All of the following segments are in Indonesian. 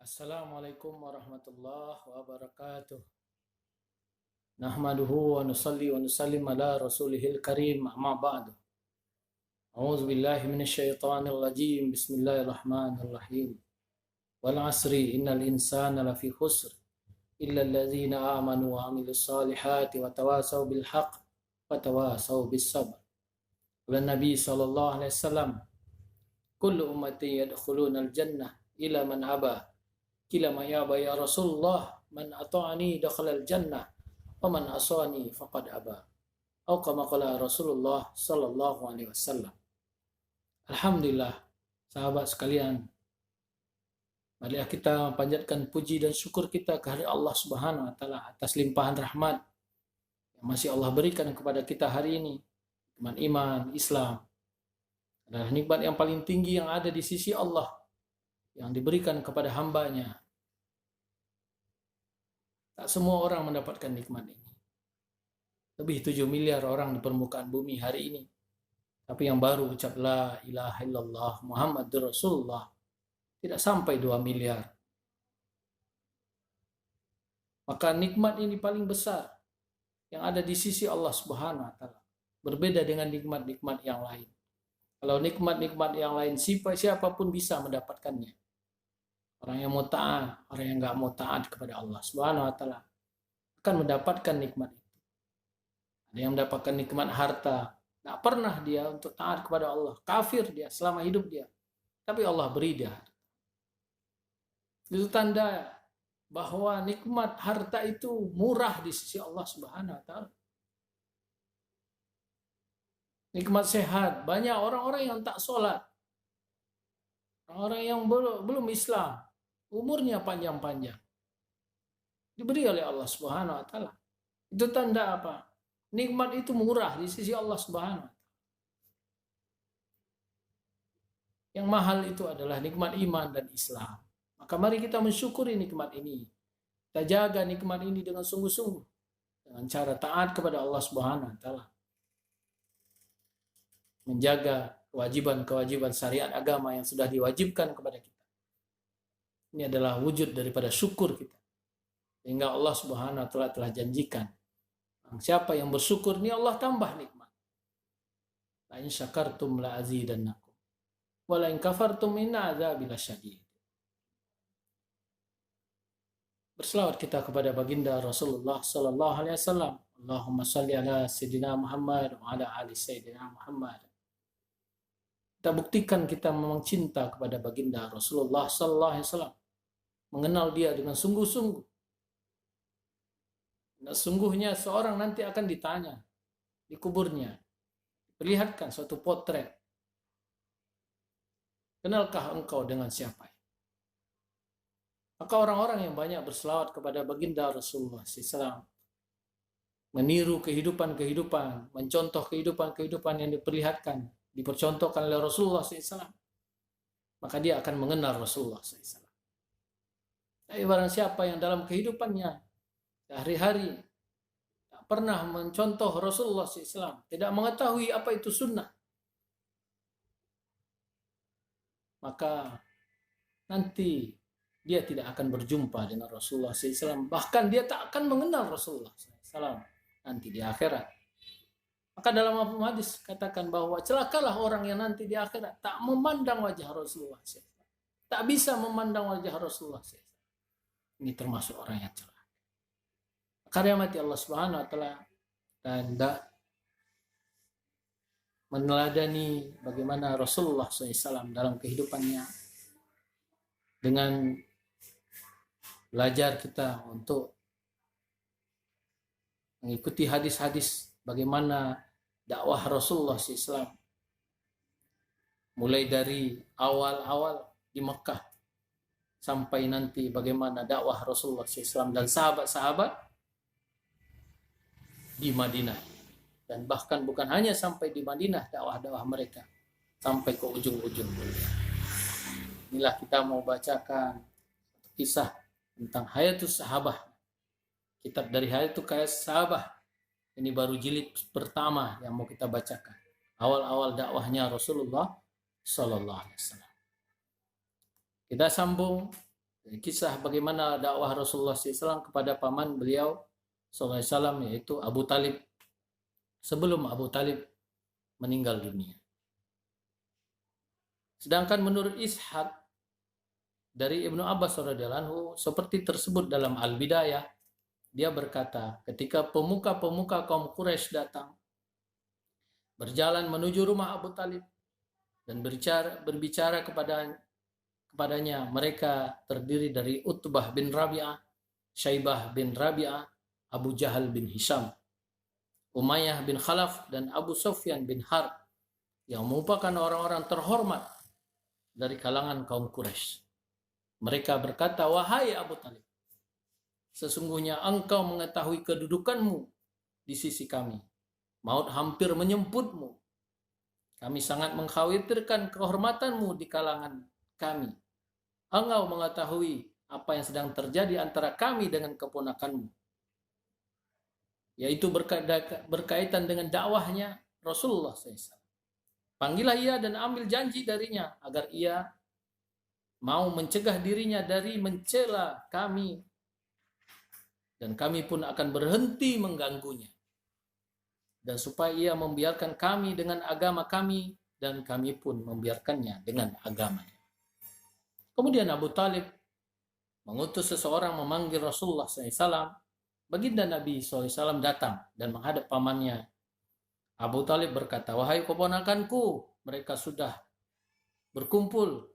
Assalamualaikum warahmatullahi wabarakatuh. Nahmaduhu wa nusalli wa nusallim ala rasulihil karim amma ba'du. A'udzu billahi minasyaitonir rajim. Bismillahirrahmanirrahim. Wal 'asri innal insana lafi khusr illa alladzina amanu wa 'amilus solihati wa tawasaw bil haqq wa tawasaw bis sabr. Qala Nabi sallallahu alaihi wasallam, kullu ummati yadkhulunal jannah ila man aba. Kila ma ya Rasulullah, man ata'ani dakhalal jannah wa man asani faqad aba. Atau kama qala Rasulullah sallallahu alaihi wasallam. Alhamdulillah, sahabat sekalian, marilah kita panjatkan puji dan syukur kita kehadirat Allah Subhanahu wa taala atas limpahan rahmat yang masih Allah berikan kepada kita hari ini. Nikmat iman, Islam adalah nikmat yang paling tinggi yang ada di sisi Allah, yang diberikan kepada hambanya. Tak semua orang mendapatkan nikmat ini. Lebih 7 miliar orang di permukaan bumi hari ini. Tapi yang baru ucap la ilaha illallah Muhammadur Rasulullah tidak sampai 2 miliar. Maka nikmat ini paling besar yang ada di sisi Allah Subhanahu wa taala. Berbeda dengan nikmat-nikmat yang lain. Kalau nikmat-nikmat yang lain siapapun bisa mendapatkannya. Orang yang mau taat, orang yang nggak mau taat kepada Allah Subhanahu wa taala akan mendapatkan nikmat itu. Ada yang mendapatkan nikmat harta, nggak pernah dia untuk taat kepada Allah, kafir dia selama hidup dia. Tapi Allah beri dia. Itu tanda bahwa nikmat harta itu murah di sisi Allah Subhanahu wa taala. Nikmat sehat, banyak orang-orang yang tak sholat, orang yang belum Islam, umurnya panjang-panjang. Diberi oleh Allah Subhanahu wa taala. Itu tanda apa? Nikmat itu murah di sisi Allah Subhanahu wa taala. Yang mahal itu adalah nikmat iman dan Islam. Maka mari kita mensyukuri nikmat ini. Kita jaga nikmat ini dengan sungguh-sungguh dengan cara taat kepada Allah Subhanahu wa taala. Menjaga kewajiban-kewajiban syariat agama yang sudah diwajibkan kepada kita. Ini adalah wujud daripada syukur kita. Sehingga Allah Subhanahu wa taala telah janjikan, siapa yang bersyukur ini Allah tambah nikmat. La in syakartum la azidannakum wa la in kafartum inna adzabi lasyadid. Berselawat kita kepada baginda Rasulullah sallallahu alaihi wasallam. Allahumma shalli ala sayyidina Muhammad wa ala ali sayyidina Muhammad. Kita buktikan kita memang cinta kepada baginda Rasulullah sallallahu alaihi wasallam. Mengenal dia dengan sungguh-sungguh. Nah, sungguhnya seorang nanti akan ditanya di kuburnya. Perlihatkan suatu potret. Kenalkah engkau dengan siapa? Maka orang-orang yang banyak berselawat kepada baginda Rasulullah SAW, meniru kehidupan-kehidupan, mencontoh kehidupan-kehidupan yang dipercontohkan oleh Rasulullah SAW, maka dia akan mengenal Rasulullah SAW. Tapi barang siapa yang dalam kehidupannya sehari-hari tak pernah mencontoh Rasulullah SAW, tidak mengetahui apa itu sunnah, maka nanti dia tidak akan berjumpa dengan Rasulullah SAW. Bahkan dia tak akan mengenal Rasulullah SAW nanti di akhirat. Maka dalam hadis katakan bahwa celakalah orang yang nanti di akhirat tak memandang wajah Rasulullah SAW. Tak bisa memandang wajah Rasulullah SAW. Ini termasuk orang yang celaka. Karya mati Allah Subhanahu wa taala dan meneladani bagaimana Rasulullah SAW dalam kehidupannya dengan belajar kita untuk mengikuti hadis-hadis bagaimana dakwah Rasulullah SAW mulai dari awal-awal di Mekah sampai nanti bagaimana dakwah Rasulullah SAW dan sahabat-sahabat di Madinah, dan bahkan bukan hanya sampai di Madinah dakwah-dakwah mereka sampai ke ujung-ujung dunia. Inilah kita mau bacakan kisah tentang Hayatus Sahabah, kitab dari Hayatus Sahabah. Ini baru jilid pertama yang mau kita bacakan, awal-awal dakwahnya Rasulullah Sallallahu Alaihi Wasallam. Kita sambung Kisah bagaimana dakwah Rasulullah SAW kepada paman beliau SAW, yaitu Abu Talib, sebelum Abu Talib meninggal dunia. Sedangkan menurut Ishaq dari Ibnu Abbas radhiyallahu anhu, seperti tersebut dalam Al-Bidayah, dia berkata, ketika pemuka-pemuka kaum Quraisy datang, berjalan menuju rumah Abu Talib dan berbicara kepadanya, mereka terdiri dari Utbah bin Rabi'ah, Syaibah bin Rabi'ah, Abu Jahal bin Hisham, Umayyah bin Khalaf, dan Abu Sufyan bin Harb, yang merupakan orang-orang terhormat dari kalangan kaum Quraisy. Mereka berkata, wahai Abu Talib, sesungguhnya engkau mengetahui kedudukanmu di sisi kami. Maut hampir menyemputmu. Kami sangat mengkhawatirkan kehormatanmu di kalangan kami. Engkau mengetahui apa yang sedang terjadi antara kami dengan keponakanmu, yaitu berkaitan dengan dakwahnya Rasulullah SAW. Panggillah ia dan ambil janji darinya agar ia mau mencegah dirinya dari mencela kami, dan kami pun akan berhenti mengganggunya, dan supaya ia membiarkan kami dengan agama kami, dan kami pun membiarkannya dengan agamanya. Kemudian Abu Talib mengutus seseorang memanggil Rasulullah SAW. Baginda Nabi SAW datang dan menghadap pamannya. Abu Talib berkata, wahai keponakanku, mereka sudah berkumpul,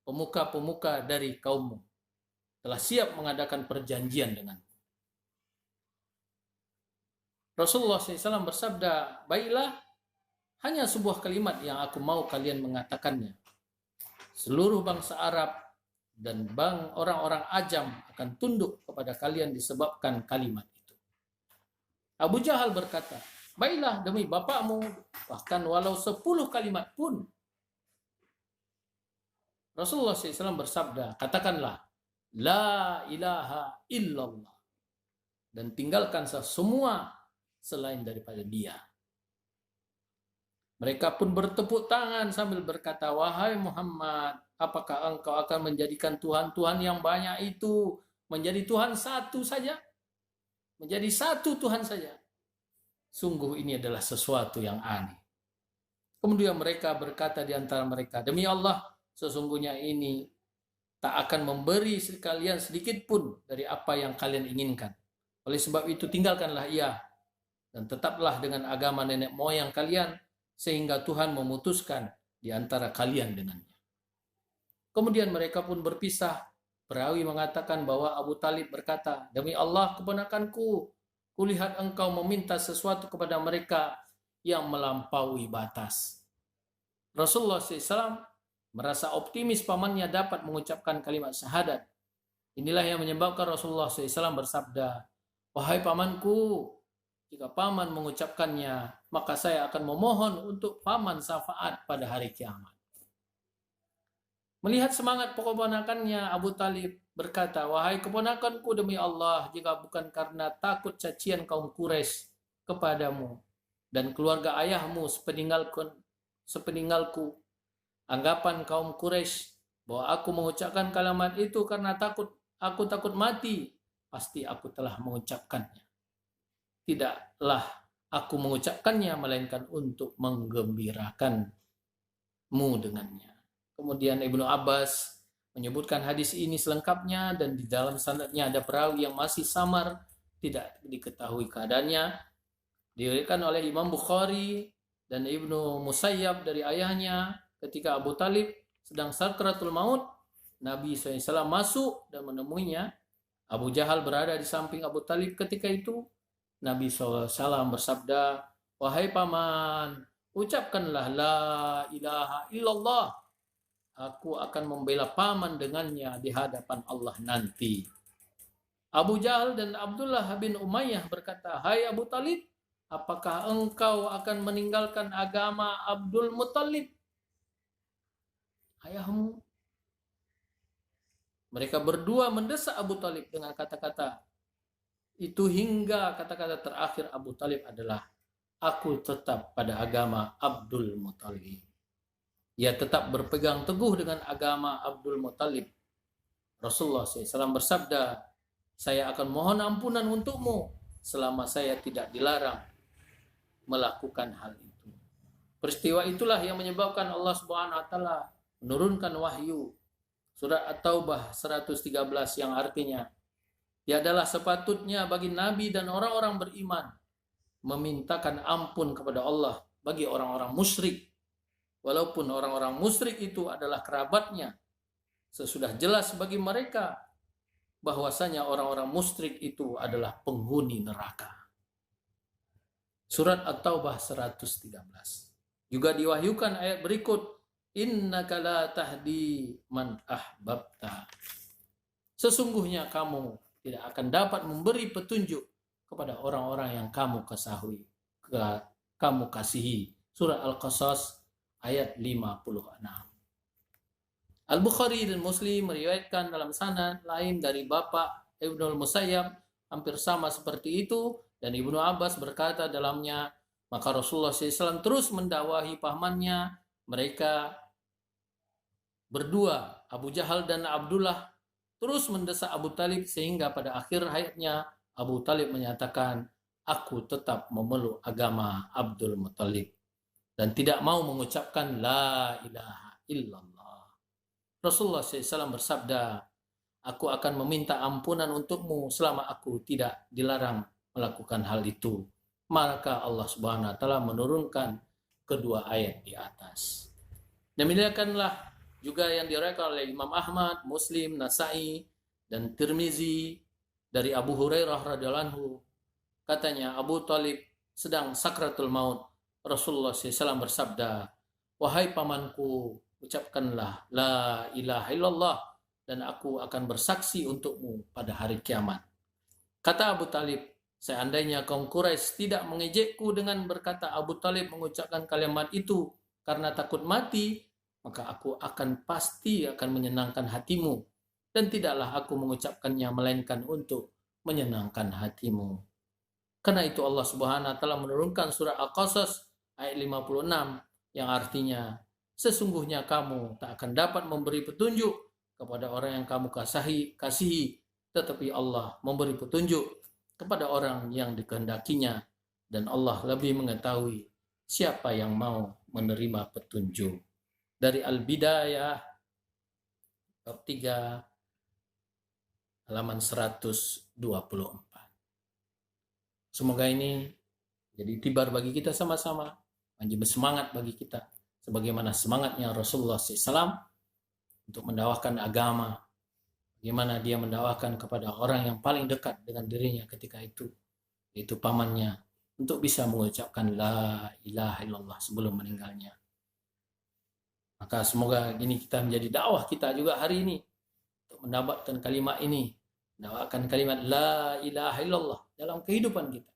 pemuka-pemuka dari kaummu telah siap mengadakan perjanjian denganmu. Rasulullah SAW bersabda, baiklah, hanya sebuah kalimat yang aku mau kalian mengatakannya. Seluruh bangsa Arab dan orang-orang Ajam akan tunduk kepada kalian disebabkan kalimat itu. Abu Jahal berkata, baiklah demi bapakmu, bahkan walau 10 kalimat pun. Rasulullah SAW bersabda, katakanlah, la ilaha illallah, dan tinggalkan semua selain daripada dia. Mereka pun bertepuk tangan sambil berkata, wahai Muhammad, apakah engkau akan menjadikan Tuhan-Tuhan yang banyak itu menjadi Tuhan satu saja? Menjadi satu Tuhan saja. Sungguh ini adalah sesuatu yang aneh. Kemudian mereka berkata di antara mereka, demi Allah, sesungguhnya ini tak akan memberi sekalian sedikit pun dari apa yang kalian inginkan. Oleh sebab itu tinggalkanlah ia dan tetaplah dengan agama nenek moyang kalian, sehingga Tuhan memutuskan di antara kalian dengannya. Kemudian mereka pun berpisah. Perawi mengatakan bahwa Abu Talib berkata, demi Allah keponakanku, kulihat engkau meminta sesuatu kepada mereka yang melampaui batas. Rasulullah SAW merasa optimis pamannya dapat mengucapkan kalimat syahadat. Inilah yang menyebabkan Rasulullah SAW bersabda, wahai pamanku, jika paman mengucapkannya, maka saya akan memohon untuk paman syafaat pada hari kiamat. Melihat semangat keponakannya, Abu Talib berkata, wahai keponakanku, demi Allah, jika bukan karena takut cacian kaum Quraisy kepadamu dan keluarga ayahmu sepeninggalku, anggapan kaum Quraisy bahwa aku mengucapkan kalimat itu karena aku takut mati, pasti aku telah mengucapkannya. Tidaklah aku mengucapkannya melainkan untuk menggembirakanmu dengannya. Kemudian Ibnu Abbas menyebutkan hadis ini selengkapnya, dan di dalam sanadnya ada perawi yang masih samar, tidak diketahui keadaannya. Diriwayatkan oleh Imam Bukhari dan Ibnu Musayyab dari ayahnya, ketika Abu Talib sedang sakratul maut, Nabi SAW masuk dan menemuinya. Abu Jahal berada di samping Abu Talib ketika itu. Nabi SAW bersabda, wahai paman, ucapkanlah la ilaha illallah. Aku akan membela paman dengannya di hadapan Allah nanti. Abu Jahal dan Abdullah bin Umayyah berkata, hai Abu Talib, apakah engkau akan meninggalkan agama Abdul Muttalib, ayahmu? Mereka berdua mendesak Abu Talib dengan kata-kata itu, hingga kata-kata terakhir Abu Talib adalah, aku tetap pada agama Abdul Muttalib. Ia tetap berpegang teguh dengan agama Abdul Muttalib. Rasulullah SAW bersabda, saya akan mohon ampunan untukmu selama saya tidak dilarang melakukan hal itu. Peristiwa itulah yang menyebabkan Allah Subhanahu wa taala menurunkan wahyu surat At-Taubah 113 yang artinya, tiadalah sepatutnya bagi nabi dan orang-orang beriman memintakan ampun kepada Allah bagi orang-orang musyrik, walaupun orang-orang musyrik itu adalah kerabatnya. Sesudah jelas bagi mereka bahwasanya orang-orang musyrik itu adalah penghuni neraka. Surat At-Taubah 113. Juga diwahyukan ayat berikut, innaka la tahdi man ahbabta. Sesungguhnya kamu tidak akan dapat memberi petunjuk kepada orang-orang yang kamu kasihi. Surah Al-Qasas ayat 56. Al-Bukhari dan Muslim meriwayatkan dalam sanad lain dari Bapak Ibnu Musayyab hampir sama seperti itu, dan Ibnu Abbas berkata dalamnya, maka Rasulullah SAW terus mendakwahi pamannya, mereka berdua, Abu Jahal dan Abdullah, terus mendesak Abu Talib sehingga pada akhir hayatnya Abu Talib menyatakan, aku tetap memeluk agama Abdul Muttalib dan tidak mau mengucapkan la ilaha illallah. Rasulullah SAW bersabda, aku akan meminta ampunan untukmu selama aku tidak dilarang melakukan hal itu. Maka Allah Subhanahu wa taala menurunkan kedua ayat di atas. Demikianlah juga yang diriwayatkan oleh Imam Ahmad, Muslim, Nasai, dan Tirmizi dari Abu Hurairah radhiyallahu anhu. Katanya Abu Talib sedang sakratul maut. Rasulullah SAW bersabda, wahai pamanku, ucapkanlah la ilaha illallah dan aku akan bersaksi untukmu pada hari kiamat. Kata Abu Talib, seandainya kaum Quraisy tidak mengejekku dengan berkata Abu Talib mengucapkan kalimat itu karena takut mati, maka aku pasti akan menyenangkan hatimu, dan tidaklah aku mengucapkannya melainkan untuk menyenangkan hatimu. Karena itu Allah Subhanahu wa taala menurunkan surah Al-Qasas ayat 56 yang artinya, sesungguhnya kamu tak akan dapat memberi petunjuk kepada orang yang kamu kasihi, tetapi Allah memberi petunjuk kepada orang yang dikehendakinya, dan Allah lebih mengetahui siapa yang mau menerima petunjuk. Dari Al-Bidayah bab 3 halaman 124. Semoga ini jadi tibar bagi kita sama-sama, menjadi semangat bagi kita sebagaimana semangatnya Rasulullah SAW untuk mendakwahkan agama. Bagaimana dia mendakwahkan kepada orang yang paling dekat dengan dirinya ketika itu, yaitu pamannya, untuk bisa mengucapkan la ilaha illallah sebelum meninggalnya. Maka semoga ini kita menjadi dakwah kita juga hari ini, untuk mendapatkan kalimat ini, mendakwakan kalimat la ilaha illallah dalam kehidupan kita,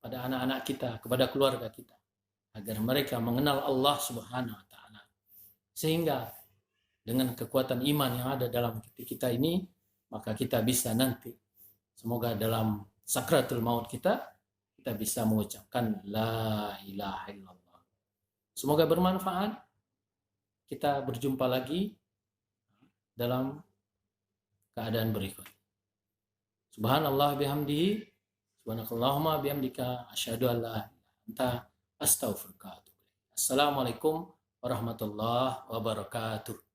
pada anak-anak kita, kepada keluarga kita, agar mereka mengenal Allah Subhanahu wa taala. Sehingga dengan kekuatan iman yang ada dalam kita ini, maka kita bisa nanti, semoga dalam sakratul maut kita bisa mengucapkan la ilaha illallah. Semoga bermanfaat. Kita berjumpa lagi dalam keadaan berikut. Subhanallah bihamdihi, subhanakallahumma bihamdika, asyhadu an la ilaha illa anta, astaghfiruka wa atubu ilaik. Assalamualaikum warahmatullahi wabarakatuh.